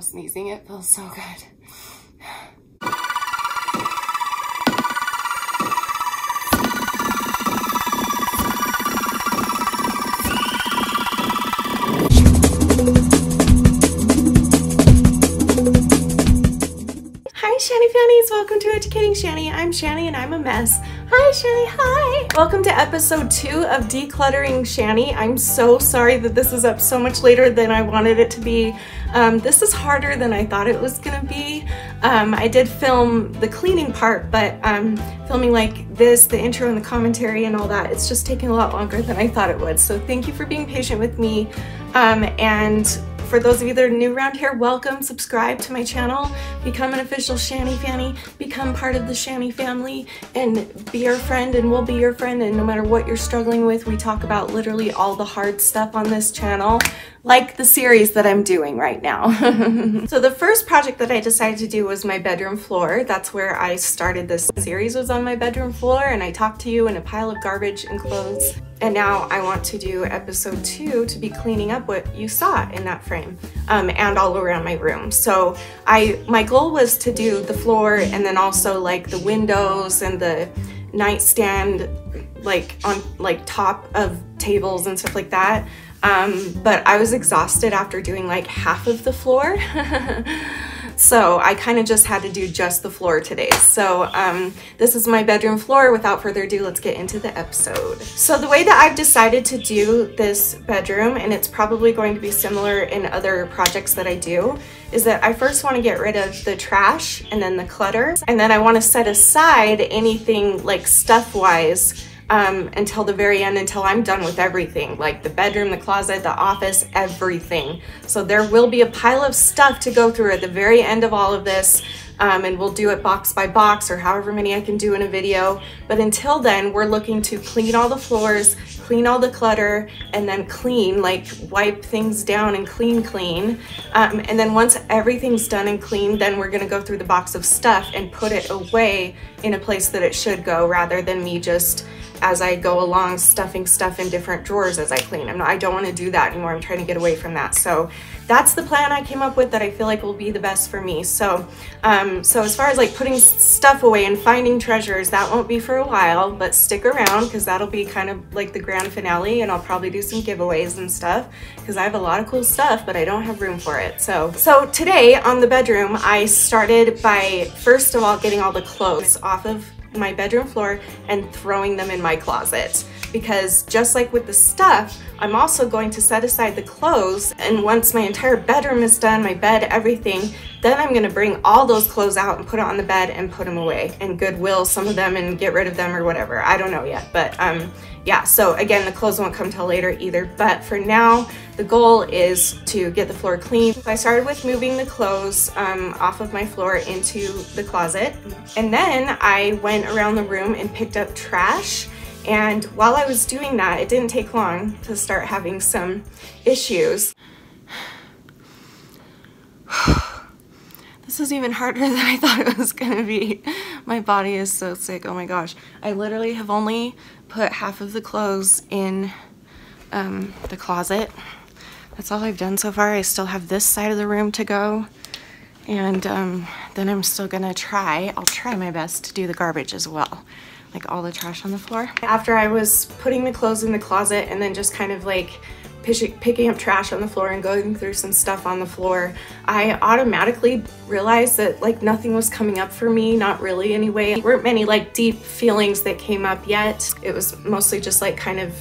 sneezing. It feels so good. Hi Shanny Fannies, welcome to Educating Shanny. I'm Shanny and I'm a mess. Hi Shanny, hi! Welcome to episode 2 of Decluttering Shanny. I'm so sorry that this is up so much later than I wanted it to be. This is harder than I thought it was gonna be. I did film the cleaning part, but filming like this, the intro and the commentary and all that, it's just taking a lot longer than I thought it would. So thank you for being patient with me. And for those of you that are new around here, welcome, subscribe to my channel, become an official Shanny Fanny, become part of the Shanny family, and be our friend, and we'll be your friend. And no matter what you're struggling with, we talk about literally all the hard stuff on this channel, like the series that I'm doing right now. So the first project that I decided to do was my bedroom floor. That's where I started this series, was on my bedroom floor, and I talked to you in a pile of garbage and clothes. And now I want to do episode 2 to be cleaning up what you saw in that frame and all around my room. So my goal was to do the floor and then also like the windows and the nightstand like on like top of tables and stuff like that. But I was exhausted after doing like half of the floor. So I kind of just had to do just the floor today. So this is my bedroom floor. Without further ado, let's get into the episode. So the way that I've decided to do this bedroom, and it's probably going to be similar in other projects that I do, is that I first want to get rid of the trash and then the clutter. And then I want to set aside anything like stuff-wise until the very end, until I'm done with everything, like the bedroom, the closet, the office, everything. So there will be a pile of stuff to go through at the very end of all of this, and we'll do it box by box or however many I can do in a video. But until then, we're looking to clean all the floors, clean all the clutter, and then clean, like wipe things down and clean. And then once everything's done and clean, then we're gonna go through the box of stuff and put it away in a place that it should go, rather than me just as I go along stuffing stuff in different drawers as I clean. I don't want to do that anymore. I'm trying to get away from that. So that's the plan I came up with that I feel like will be the best for me. So so as far as like putting stuff away and finding treasures, that won't be for a while, but stick around because that'll be kind of like the grand finale, and I'll probably do some giveaways and stuff because I have a lot of cool stuff, but I don't have room for it. So today on the bedroom, I started by first of all getting all the clothes off of my bedroom floor and throwing them in my closet, because just like with the stuff, I'm also going to set aside the clothes, and once my entire bedroom is done, my bed, everything, then I'm gonna bring all those clothes out and put it on the bed and put them away and Goodwill some of them and get rid of them or whatever. I don't know yet, but yeah, so again, the clothes won't come till later either, but for now, the goal is to get the floor clean. I started with moving the clothes off of my floor into the closet, and then I went around the room and picked up trash. And while I was doing that, it didn't take long to start having some issues. This is even harder than I thought it was gonna be. My body is so sick, oh my gosh. I literally have only put half of the clothes in the closet. That's all I've done so far. I still have this side of the room to go. And then I'm still gonna I'll try my best to do the garbage as well. Like all the trash on the floor. After I was putting the clothes in the closet and then just kind of like picking up trash on the floor and going through some stuff on the floor, I automatically realized that like nothing was coming up for me, not really anyway. There weren't many like deep feelings that came up yet. It was mostly just like kind of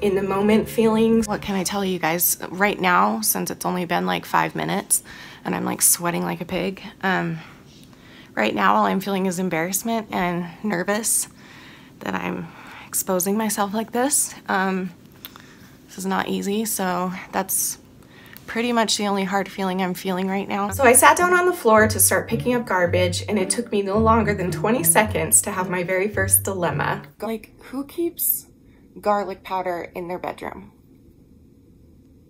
in the moment feelings. What can I tell you guys right now, since it's only been like 5 minutes and I'm like sweating like a pig? Right now all I'm feeling is embarrassment and nervous that I'm exposing myself like this. This is not easy, so that's pretty much the only hard feeling I'm feeling right now. So I sat down on the floor to start picking up garbage, and it took me no longer than 20 seconds to have my very first dilemma. Like, who keeps garlic powder in their bedroom?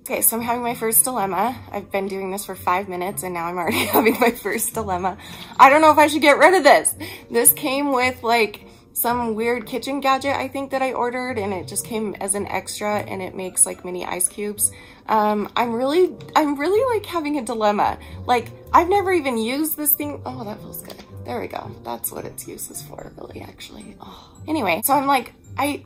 Okay, so I'm having my first dilemma. I've been doing this for 5 minutes and now I'm already having my first dilemma. I don't know if I should get rid of this. This came with like some weird kitchen gadget I think that I ordered, and it just came as an extra, and it makes like mini ice cubes. I'm really like having a dilemma. Like, I've never even used this thing. Oh, that feels good. There we go. That's what its use is for, really, actually. Oh. Anyway, so I'm like, I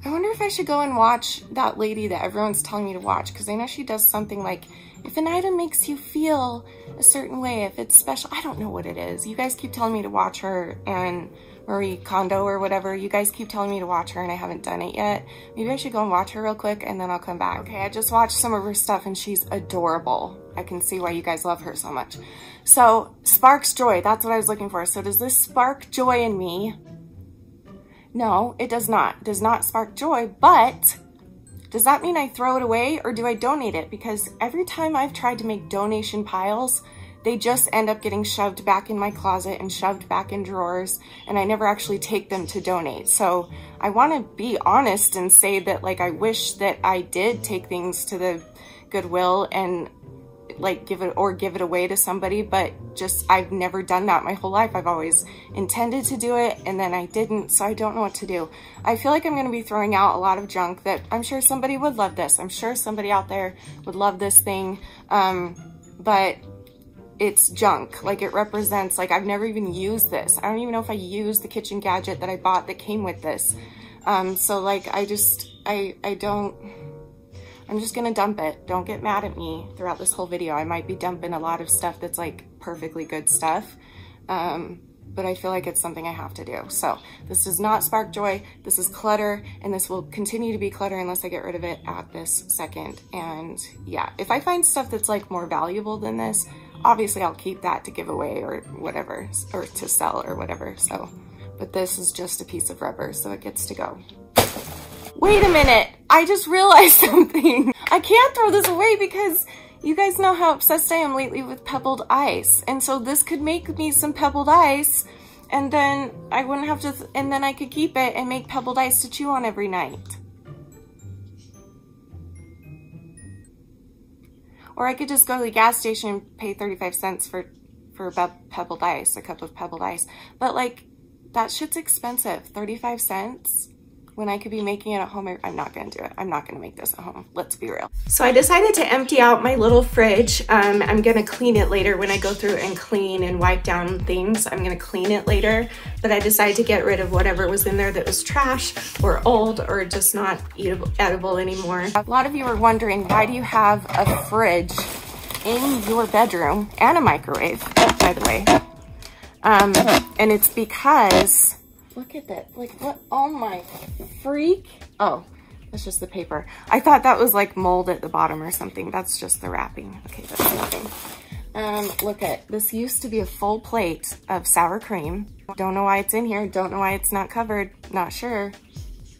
wonder if I should go and watch that lady that everyone's telling me to watch, because I know she does something like, if an item makes you feel a certain way, if it's special, I don't know what it is. You guys keep telling me to watch her, and Marie Kondo or whatever, you guys keep telling me to watch her and I haven't done it yet. Maybe I should go and watch her real quick and then I'll come back. Okay, I just watched some of her stuff and she's adorable. I can see why you guys love her so much. So, sparks joy, that's what I was looking for. So does this spark joy in me? No, it does not. It does not spark joy, but does that mean I throw it away or do I donate it? Because every time I've tried to make donation piles, they just end up getting shoved back in my closet and shoved back in drawers, and I never actually take them to donate. So I want to be honest and say that, like, I wish that I did take things to the Goodwill and like give it away to somebody, but just I've never done that my whole life. I've always intended to do it and then I didn't, so I don't know what to do. I feel like I'm going to be throwing out a lot of junk that I'm sure somebody would love this. I'm sure somebody out there would love this thing, but it's junk. Like, it represents, like, I've never even used this. I don't even know if I used the kitchen gadget that I bought that came with this. So like, I'm just gonna dump it. Don't get mad at me throughout this whole video. I might be dumping a lot of stuff that's like perfectly good stuff. But I feel like it's something I have to do. So this does not spark joy. This is clutter, and this will continue to be clutter unless I get rid of it at this second. And yeah, if I find stuff that's like more valuable than this, obviously I'll keep that to give away or whatever, or to sell or whatever. So, but this is just a piece of rubber, so it gets to go. Wait a minute, I just realized something. I can't throw this away because you guys know how obsessed I am lately with pebbled ice. And so this could make me some pebbled ice, and then I wouldn't have to, and then I could keep it and make pebbled ice to chew on every night. Or I could just go to the gas station and pay 35 cents for pebbled ice, a cup of pebbled ice. But like, that shit's expensive, 35 cents. When I could be making it at home. I'm not gonna do it. I'm not gonna make this at home. Let's be real. So I decided to empty out my little fridge. I'm gonna clean it later when I go through and clean and wipe down things. I'm gonna clean it later, but I decided to get rid of whatever was in there that was trash or old or just not edible anymore. A lot of you are wondering, why do you have a fridge in your bedroom and a microwave, by the way? And it's because, look at that, like, what, oh my freak. Oh, that's just the paper. I thought that was like mold at the bottom or something. That's just the wrapping. Okay, that's nothing. Look at, this used to be a full plate of sour cream. Don't know why it's in here. Don't know why it's not covered. Not sure.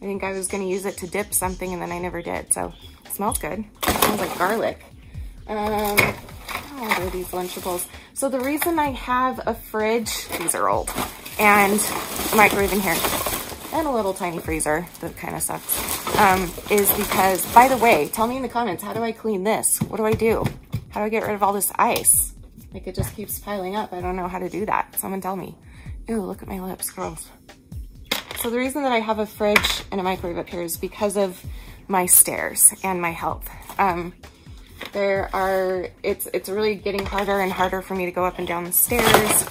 I think I was gonna use it to dip something and then I never did. So, it smells good. It smells like garlic. What are these Lunchables? So the reason I have a fridge, these are old, and a microwave in here, and a little tiny freezer that kind of sucks, is because, by the way, tell me in the comments, how do I clean this? What do I do? How do I get rid of all this ice? Like, it just keeps piling up. I don't know how to do that. Someone tell me. Ew, look at my lips, girls. So the reason that I have a fridge and a microwave up here is because of my stairs and my health. It's really getting harder and harder for me to go up and down the stairs,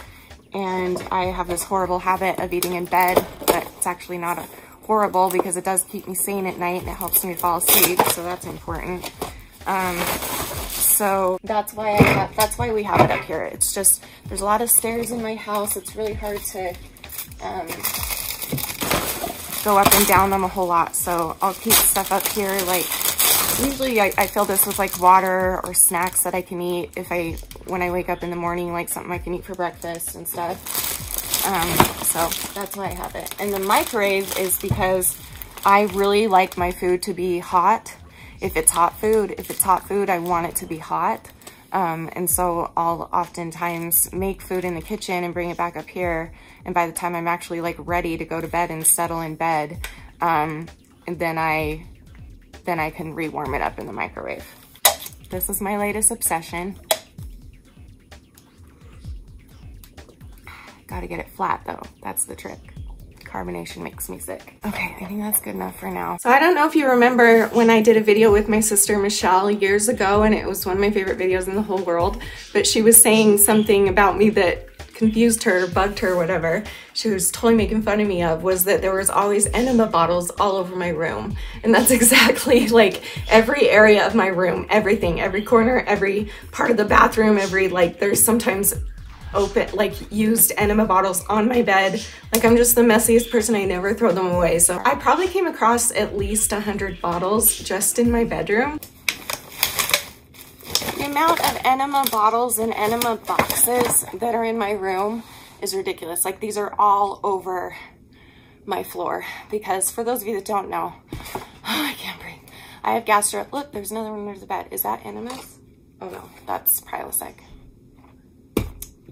and I have this horrible habit of eating in bed, but it's actually not horrible because it does keep me sane at night and it helps me fall asleep, so that's important. So that's why we have it up here. It's just, there's a lot of stairs in my house. It's really hard to go up and down them a whole lot, so I'll keep stuff up here. Like, usually I fill this with like water or snacks that I can eat when I wake up in the morning, like something I can eat for breakfast and stuff. So that's why I have it. And the microwave is because I really like my food to be hot. If it's hot food, I want it to be hot. And so I'll oftentimes make food in the kitchen and bring it back up here. And by the time I'm actually like ready to go to bed and settle in bed, and then I can rewarm it up in the microwave. This is my latest obsession. Gotta get it flat though, that's the trick. Carbonation makes me sick. Okay, I think that's good enough for now. So I don't know if you remember when I did a video with my sister Michelle years ago, and it was one of my favorite videos in the whole world, but she was saying something about me that confused her, bugged her, whatever. She was totally making fun of me of, was that there was always enema bottles all over my room. And that's exactly like every area of my room, everything, every corner, every part of the bathroom, like there's sometimes open, like used enema bottles on my bed. Like I'm just the messiest person, I never throw them away. So I probably came across at least 100 bottles just in my bedroom. The amount of enema bottles and enema boxes that are in my room is ridiculous. Like these are all over my floor because for those of you that don't know, I can't breathe. I have gastro. Look, there's another one under the bed. Is that enemas? Oh no, that's Prilosec.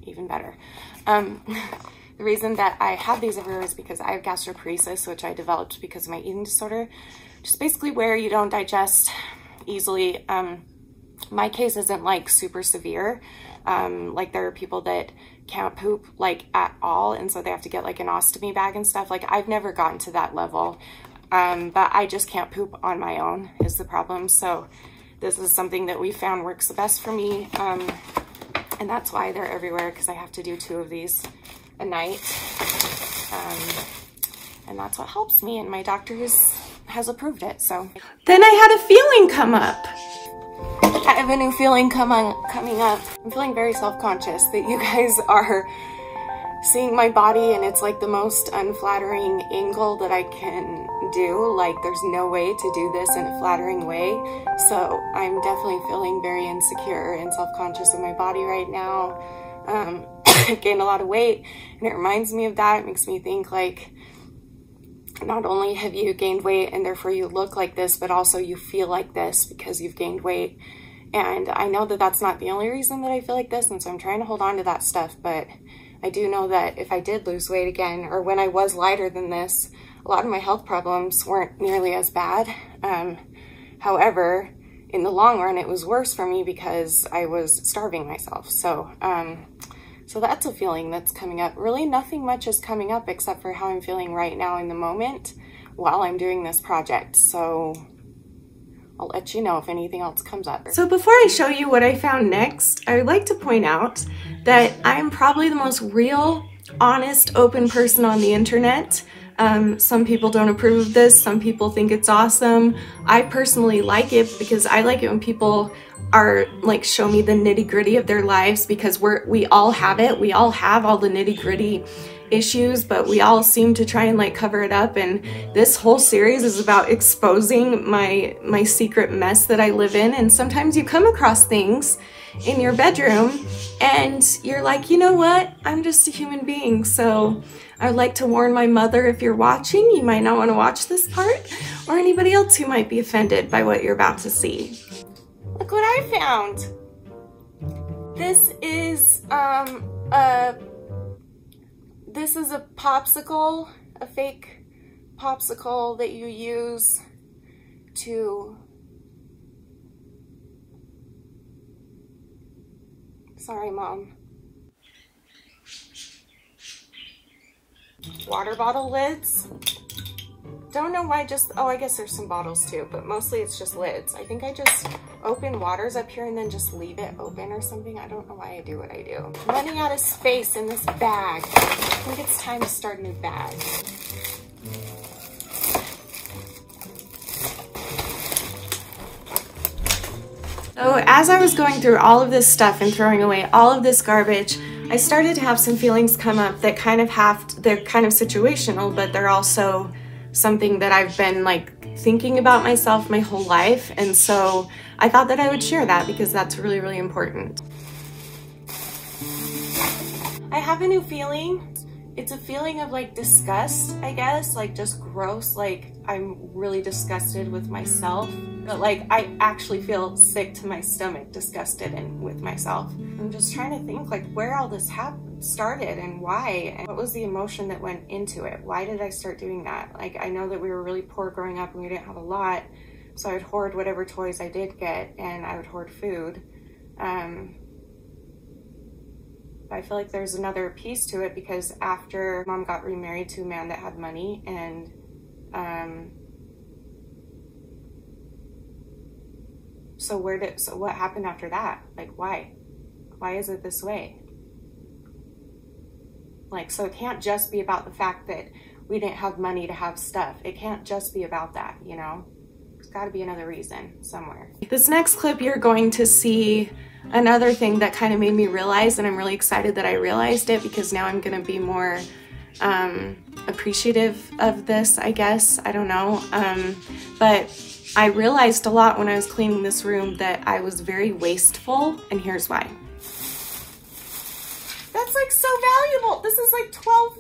Even better. The reason that I have these everywhere is because I have gastroparesis, which I developed because of my eating disorder. Just basically where you don't digest easily. My case isn't like super severe. Like there are people that can't poop like at all, and so they have to get like an ostomy bag and stuff. Like I've never gotten to that level, but I just can't poop on my own is the problem. So this is something that we found works the best for me, and that's why they're everywhere, because I have to do 2 of these a night, and that's what helps me, and my doctor has approved it. So then I had a feeling come up. I have a new feeling coming up. I'm feeling very self-conscious that you guys are seeing my body, and it's like the most unflattering angle that I can do. Like there's no way to do this in a flattering way. So I'm definitely feeling very insecure and self-conscious of my body right now. I've gained a lot of weight, and it reminds me of that. It makes me think like, not only have you gained weight and therefore you look like this, but also you feel like this because you've gained weight. And I know that that's not the only reason that I feel like this, and so I'm trying to hold on to that stuff, but I do know that if I did lose weight again, or when I was lighter than this, a lot of my health problems weren't nearly as bad. However, in the long run, it was worse for me because I was starving myself. So, so that's a feeling that's coming up. Really nothing much is coming up except for how I'm feeling right now in the moment while I'm doing this project. So I'll let you know if anything else comes up. So before I show you what I found next, I would like to point out that I'm probably the most real, honest, open person on the internet. Some people don't approve of this. Some people think it's awesome. I personally like it because I like it when people are like, show me the nitty gritty of their lives, because we all have it. We all have all the nitty gritty issues, but we all seem to try and like cover it up. And this whole series is about exposing my secret mess that I live in. And sometimes you come across things in your bedroom and you're like, you know what? I'm just a human being. So I would like to warn my mother, if you're watching, you might not want to watch this part, or anybody else who might be offended by what you're about to see. Look what I found. This is this is a popsicle, a fake popsicle that you use to, sorry Mom, water bottle lids. Don't know why, just, oh, I guess there's some bottles too, but mostly it's just lids. I think I just open waters up here and then just leave it open or something. I don't know why I do what I do. I'm running out of space in this bag. I think it's time to start a new bag. So as I was going through all of this stuff and throwing away all of this garbage, I started to have some feelings come up that they're kind of situational, but they're also something that I've been like thinking about myself my whole life. And so I thought that I would share that because that's really, really important. I have a new feeling. It's a feeling of like disgust, I guess, like just gross, like I'm really disgusted with myself. But like I actually feel sick to my stomach, disgusted with myself. I'm just trying to think like where all this started and why, and what was the emotion that went into it. Why did I start doing that? Like I know that we were really poor growing up and we didn't have a lot, so I would hoard whatever toys I did get, and I would hoard food. But I feel like there's another piece to it because after Mom got remarried to a man that had money, and so what happened after that? Like, why is it this way? Like, so it can't just be about the fact that we didn't have money to have stuff. It can't just be about that, you know? There's got to be another reason somewhere. This next clip, you're going to see another thing that kind of made me realize, and I'm really excited that I realized it because now I'm going to be more appreciative of this, I guess. I don't know. But I realized a lot when I was cleaning this room that I was very wasteful, and here's why. That's like so valuable. This is like 12,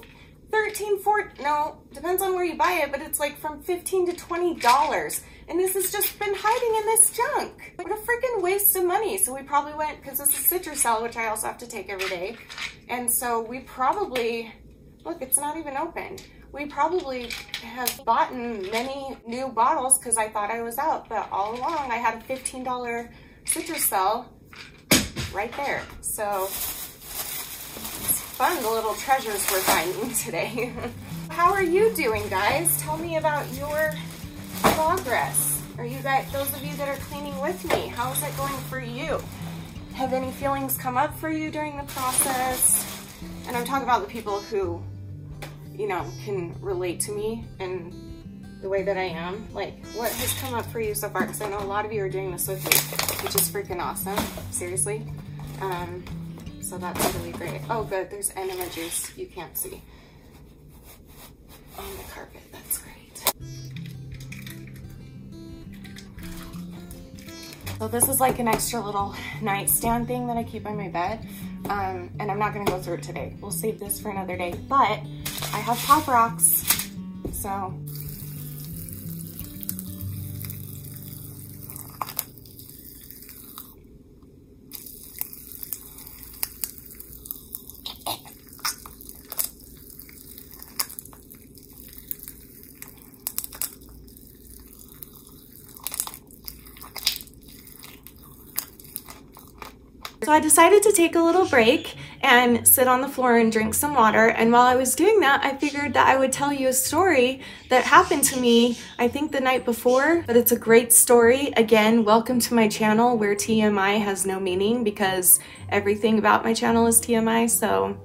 13, 14, no, depends on where you buy it, but it's like from $15 to $20. And this has just been hiding in this junk. What a freaking waste of money. So we probably went, because this is Citrusel, which I also have to take every day. And so we probably, look, it's not even opened. We probably have bought many new bottles because I thought I was out, but all along I had a $15 Citrusel right there. So it's fun, the little treasures we're finding today. How are you doing, guys? Tell me about your progress. Are you guys, those of you that are cleaning with me, how is it going for you? Have any feelings come up for you during the process? And I'm talking about the people who, you know, can relate to me and the way that I am. Like, what has come up for you so far? Because I know a lot of you are doing this with me, which is freaking awesome, seriously. So that's really great. Oh good, there's enema juice you can't see on the carpet. That's great. So this is like an extra little nightstand thing that I keep by my bed. And I'm not gonna go through it today. We'll save this for another day, but I have Pop Rocks, so. So I decided to take a little break and sit on the floor and drink some water. And while I was doing that, I figured that I would tell you a story that happened to me, I think the night before, but it's a great story. Again, welcome to my channel where TMI has no meaning because everything about my channel is TMI, so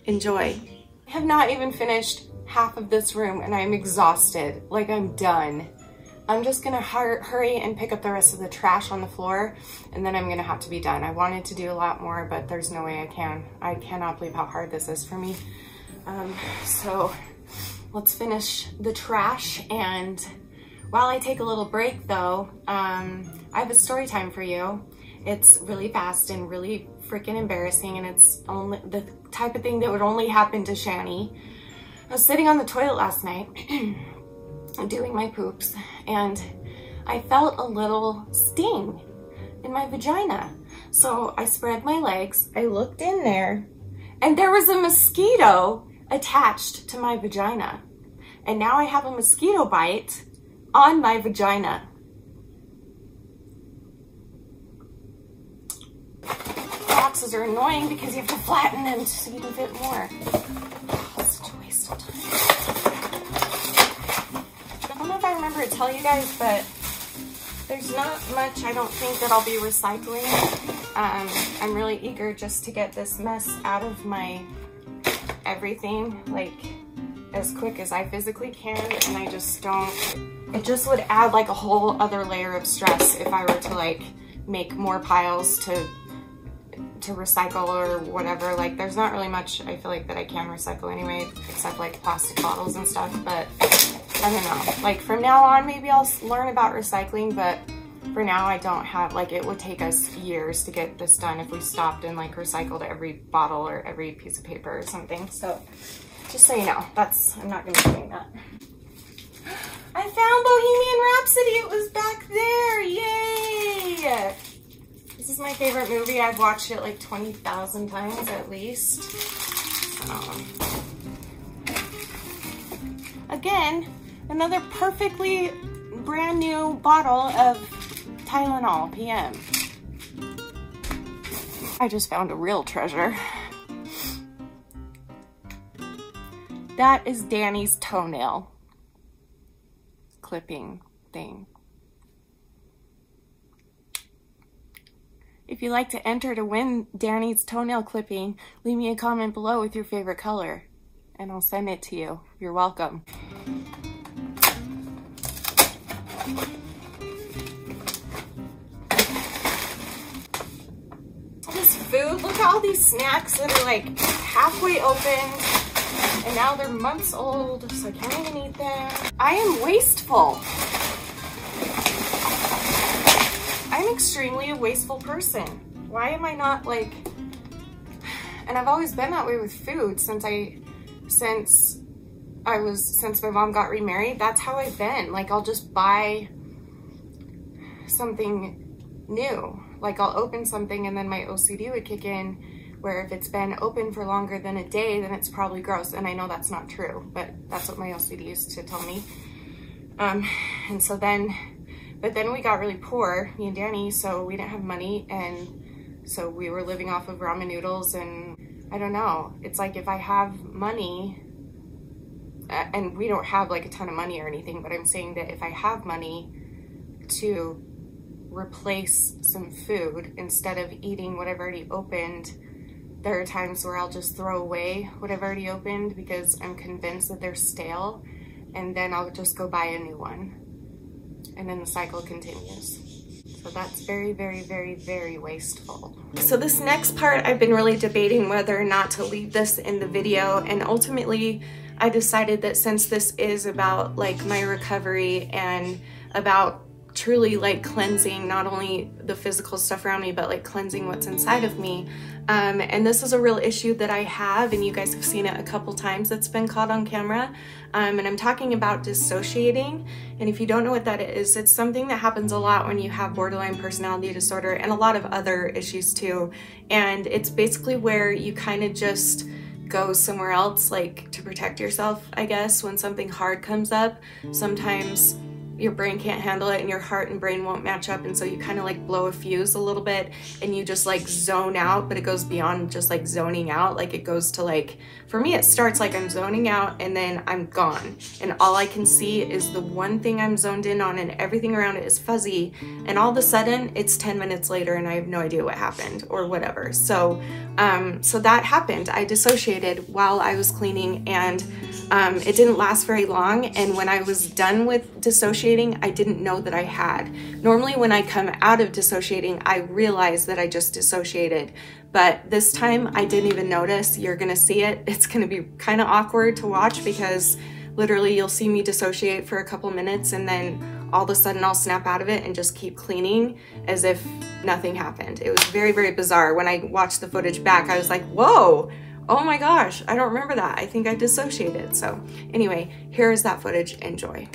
enjoy. I have not even finished half of this room and I'm exhausted, like I'm done. I'm just gonna hurry and pick up the rest of the trash on the floor, and then I'm gonna have to be done. I wanted to do a lot more, but there's no way I can. I cannot believe how hard this is for me. So let's finish the trash, and while I take a little break though, I have a story time for you. It's really fast and really freaking embarrassing, and it's only the type of thing that would only happen to Shanny. I was sitting on the toilet last night doing my poops, and I felt a little sting in my vagina. So I spread my legs, I looked in there, and there was a mosquito attached to my vagina. And now I have a mosquito bite on my vagina. Boxes are annoying because you have to flatten them so you can fit more. That's such a waste of time. I don't know if I remember to tell you guys, but there's not much I don't think that I'll be recycling. I'm really eager just to get this mess out of my everything, like as quick as I physically can, and I just don't, it just would add like a whole other layer of stress if I were to like make more piles to recycle or whatever. Like there's not really much I feel like that I can recycle anyway, except like plastic bottles and stuff, but I don't know. Like from now on, maybe I'll learn about recycling, but for now I don't have, like it would take us years to get this done if we stopped and like recycled every bottle or every piece of paper or something. So just so you know, I'm not gonna be doing that. I found Bohemian Rhapsody, it was back there, yay! This is my favorite movie. I've watched it like 20,000 times at least. Again, another perfectly brand new bottle of Tylenol PM. I just found a real treasure. That is Danny's toenail clipping thing. If you'd like to enter to win Danny's toenail clipping, leave me a comment below with your favorite color, and I'll send it to you. You're welcome. This food, look at all these snacks that are like halfway open, and now they're months old, so I can't even eat them. I am wasteful. I'm extremely a wasteful person. Why am I not like, and I've always been that way with food since my mom got remarried. That's how I've been. Like, I'll just buy something new. Like, I'll open something and then my OCD would kick in, where if it's been open for longer than a day, then it's probably gross. And I know that's not true, but that's what my OCD used to tell me. And so then, but then we got really poor, me and Danny, so we didn't have money, and so we were living off of ramen noodles, and I don't know. It's like, if I have money, and we don't have like a ton of money or anything, but I'm saying that if I have money to replace some food instead of eating what I've already opened, there are times where I'll just throw away what I've already opened because I'm convinced that they're stale, and then I'll just go buy a new one. And then the cycle continues. So that's very, very, very, very wasteful. So this next part, I've been really debating whether or not to leave this in the video, and ultimately I decided that since this is about like my recovery and about truly like cleansing not only the physical stuff around me, but like cleansing what's inside of me. And this is a real issue that I have, and you guys have seen it a couple times that's been caught on camera. And I'm talking about dissociating. And if you don't know what that is, it's something that happens a lot when you have borderline personality disorder and a lot of other issues too. And it's basically where you kind of just go somewhere else, like to protect yourself, I guess. When something hard comes up, sometimes your brain can't handle it and your heart and brain won't match up, and so you kind of like blow a fuse a little bit and you just like zone out. But it goes beyond just like zoning out. Like, it goes to like, for me it starts like I'm zoning out and then I'm gone, and all I can see is the one thing I'm zoned in on, and everything around it is fuzzy, and all of a sudden it's 10 minutes later and I have no idea what happened or whatever. So so that happened. I dissociated while I was cleaning, and it didn't last very long, and when I was done with dissociating, I didn't know that I had. Normally when I come out of dissociating, I realize that I just dissociated, but this time I didn't even notice. You're gonna see it. It's gonna be kind of awkward to watch, because literally you'll see me dissociate for a couple minutes and then all of a sudden I'll snap out of it and just keep cleaning as if nothing happened. It was very, very bizarre. When I watched the footage back, I was like, whoa, oh my gosh, I don't remember that. I think I dissociated. So anyway, here is that footage. Enjoy.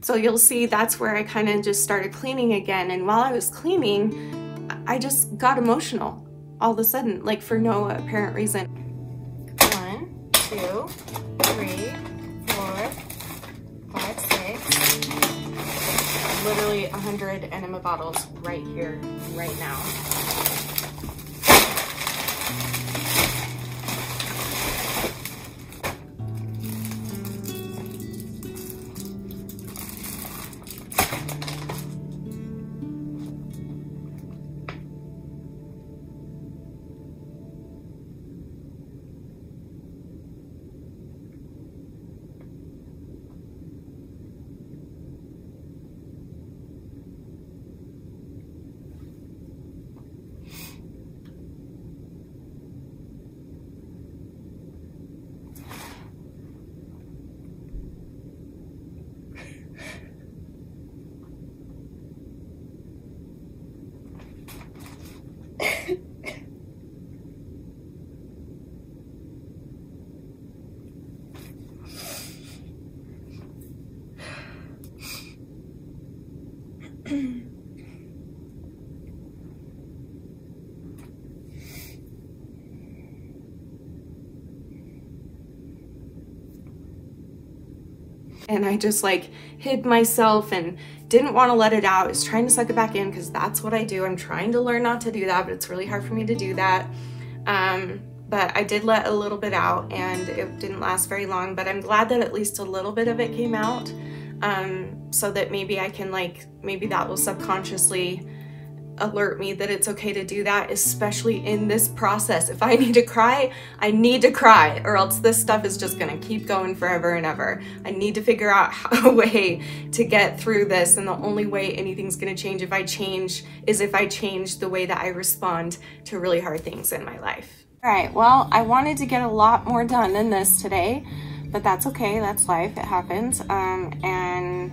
So you'll see that's where I kind of just started cleaning again. And while I was cleaning, I just got emotional all of a sudden, like for no apparent reason. 1, 2, 3, 4, 5, 6. Literally 100 Enema Bottles right here, right now. And I just like hid myself and didn't want to let it out. I was trying to suck it back in because that's what I do. I'm trying to learn not to do that, but it's really hard for me to do that. But I did let a little bit out and it didn't last very long, but I'm glad that at least a little bit of it came out, so that maybe I can maybe that will subconsciously alert me that it's okay to do that, especially in this process. If I need to cry, I need to cry, or else this stuff is just gonna keep going forever and ever. I need to figure out a way to get through this, and the only way anything's gonna change if I change the way that I respond to really hard things in my life. All right, well, I wanted to get a lot more done than this today, but that's okay, that's life, it happens. And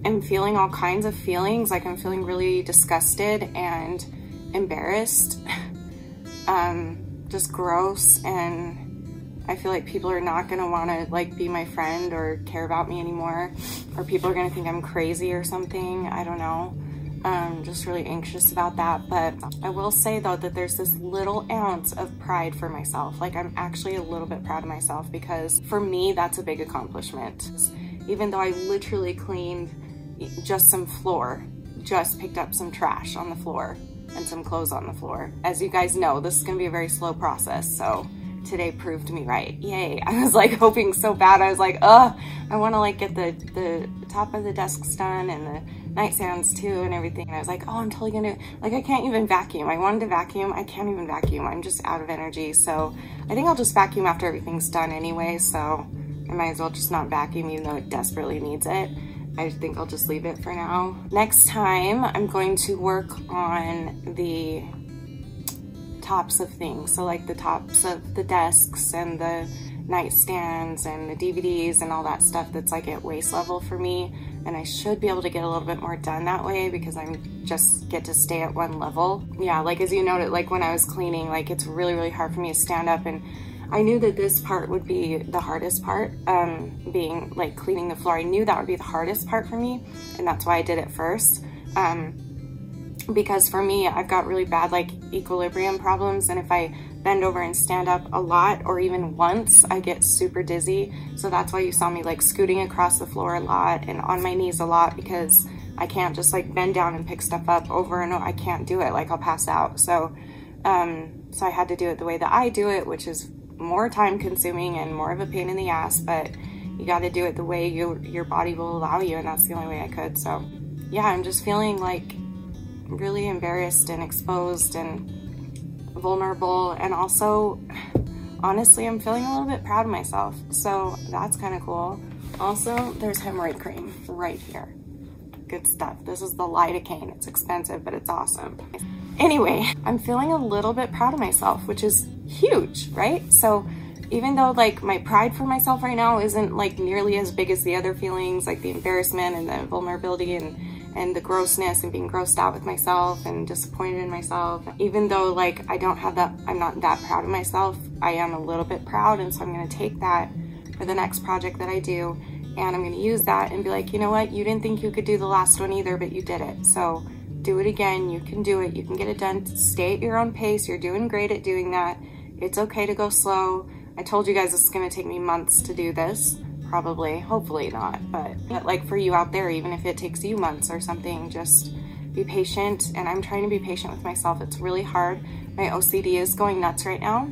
I'm feeling all kinds of feelings. Like I'm feeling really disgusted and embarrassed, just gross, and I feel like people are not gonna wanna be my friend or care about me anymore, or people are gonna think I'm crazy or something, I don't know. Just really anxious about that. But I will say though that there's this little ounce of pride for myself. Like I'm actually a little bit proud of myself, because for me, that's a big accomplishment. Even though I literally cleaned just some floor, just picked up some trash on the floor and some clothes on the floor. As you guys know, this is gonna be a very slow process, so today proved me right. Yay. I was hoping so bad. I was like, I wanna get the top of the desks done and the nightstands too and everything. And I was like, I'm totally gonna, I can't even vacuum. I wanted to vacuum, I can't even vacuum. I'm just out of energy. So I think I'll just vacuum after everything's done anyway, so I might as well just not vacuum even though it desperately needs it. I think I'll just leave it for now. Next time, I'm going to work on the tops of things. So the tops of the desks and the nightstands and the DVDs and all that stuff that's at waist level for me. And I should be able to get a little bit more done that way because I'm just get to stay at one level. Yeah, as you noted, when I was cleaning, it's really, really hard for me to stand up, and I knew that this part would be the hardest part, being cleaning the floor. I knew that would be the hardest part for me, and that's why I did it first. Because for me, I've got really bad equilibrium problems, and if I bend over and stand up a lot or even once, I get super dizzy. So that's why you saw me scooting across the floor a lot and on my knees a lot, because I can't just bend down and pick stuff up over and over. I can't do it, I'll pass out. So so I had to do it the way that I do it, which is more time consuming and more of a pain in the ass, but you got to do it the way your body will allow you, and that's the only way I could. So yeah, I'm just feeling really embarrassed and exposed and vulnerable, and also honestly I'm feeling a little bit proud of myself, so that's kind of cool. Also, there's hemorrhoid cream right here. Good stuff. This is the lidocaine. It's expensive, but it's awesome. Anyway, I'm feeling a little bit proud of myself, which is huge, right? So even though my pride for myself right now isn't nearly as big as the other feelings, the embarrassment and the vulnerability and the grossness and being grossed out with myself and disappointed in myself, even though I don't have that, I'm not that proud of myself, I am a little bit proud. And so I'm going to take that for the next project that I do And I'm gonna use that and be like, you know what, you didn't think you could do the last one either, but you did it. So do it again, you can do it, you can get it done. Stay at your own pace, you're doing great at doing that. It's okay to go slow. I told you guys this is gonna take me months to do this. Probably, hopefully not, but like for you out there, even if it takes you months or something, just be patient. And I'm trying to be patient with myself. It's really hard. My OCD is going nuts right now.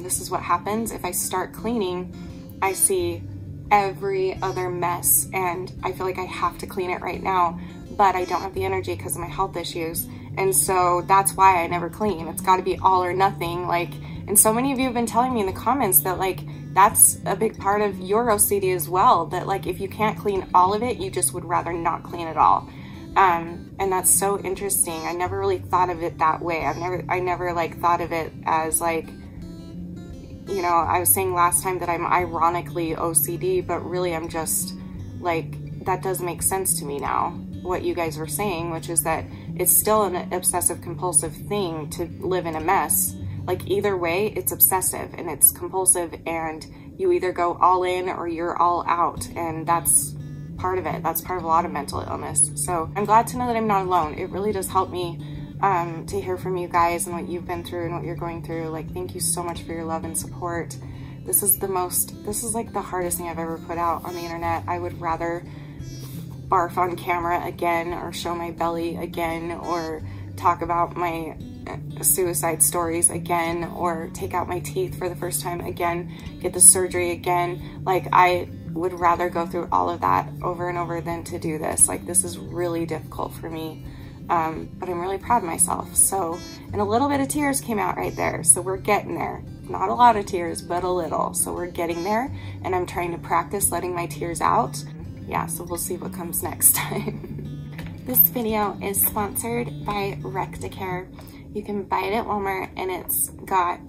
This is what happens if I start cleaning. I see every other mess and I feel like I have to clean it right now, but I don't have the energy because of my health issues. And so that's why I never clean. It's got to be all or nothing. Like, and so many of you have been telling me in the comments that like that's a big part of your OCD as well, that like if you can't clean all of it, you just would rather not clean at all. And that's so interesting. I never really thought of it that way. I never like thought of it as like, you know, I was saying last time that I'm ironically OCD, but really I'm just like, that does make sense to me now, what you guys were saying, which is that it's still an obsessive compulsive thing to live in a mess. Like either way, it's obsessive and it's compulsive, and you either go all in or you're all out, and that's part of it. That's part of a lot of mental illness. So I'm glad to know that I'm not alone. It really does help me to hear from you guys and what you've been through and what you're going through. Like, thank you so much for your love and support. This is like the hardest thing I've ever put out on the internet. I would rather barf on camera again, or show my belly again, or talk about my suicide stories again, or take out my teeth for the first time again, get the surgery again. Like, I would rather go through all of that over and over than to do this. Like, this is really difficult for me. But I'm really proud of myself. So, and a little bit of tears came out right there. So we're getting there. Not a lot of tears, but a little. So we're getting there, and I'm trying to practice letting my tears out. Yeah, so we'll see what comes next time. This video is sponsored by Recticare. You can buy it at Walmart, and it's got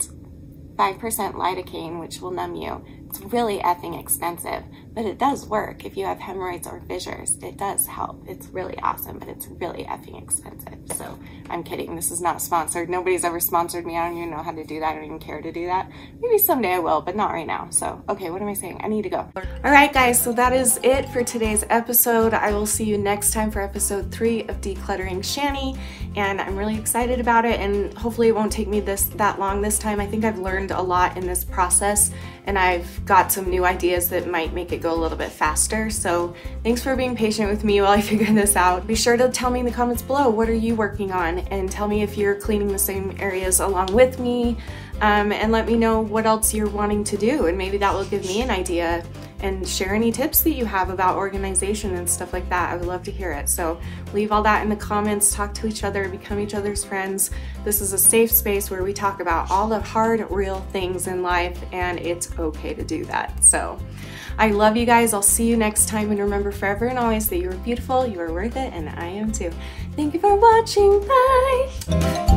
5% lidocaine, which will numb you. It's really effing expensive, but it does work if you have hemorrhoids or fissures. It does help. It's really awesome, but it's really effing expensive. So I'm kidding. This is not sponsored. Nobody's ever sponsored me. I don't even know how to do that. I don't even care to do that. Maybe someday I will, but not right now. So, okay, what am I saying? I need to go. All right, guys, so that is it for today's episode. I will see you next time for episode 3 of Decluttering Shanny, and I'm really excited about it, and hopefully it won't take me that long this time. I think I've learned a lot in this process, and I've got some new ideas that might make it go a little bit faster. So thanks for being patient with me while I figure this out. Be sure to tell me in the comments below, what are you working on? And tell me if you're cleaning the same areas along with me, and let me know what else you're wanting to do, and maybe that will give me an idea, and share any tips that you have about organization and stuff like that. I would love to hear it. So leave all that in the comments, talk to each other, become each other's friends. This is a safe space where we talk about all the hard, real things in life, and it's okay to do that. So I love you guys. I'll see you next time, and remember forever and always that you are beautiful, you are worth it, and I am too. Thank you for watching. Bye.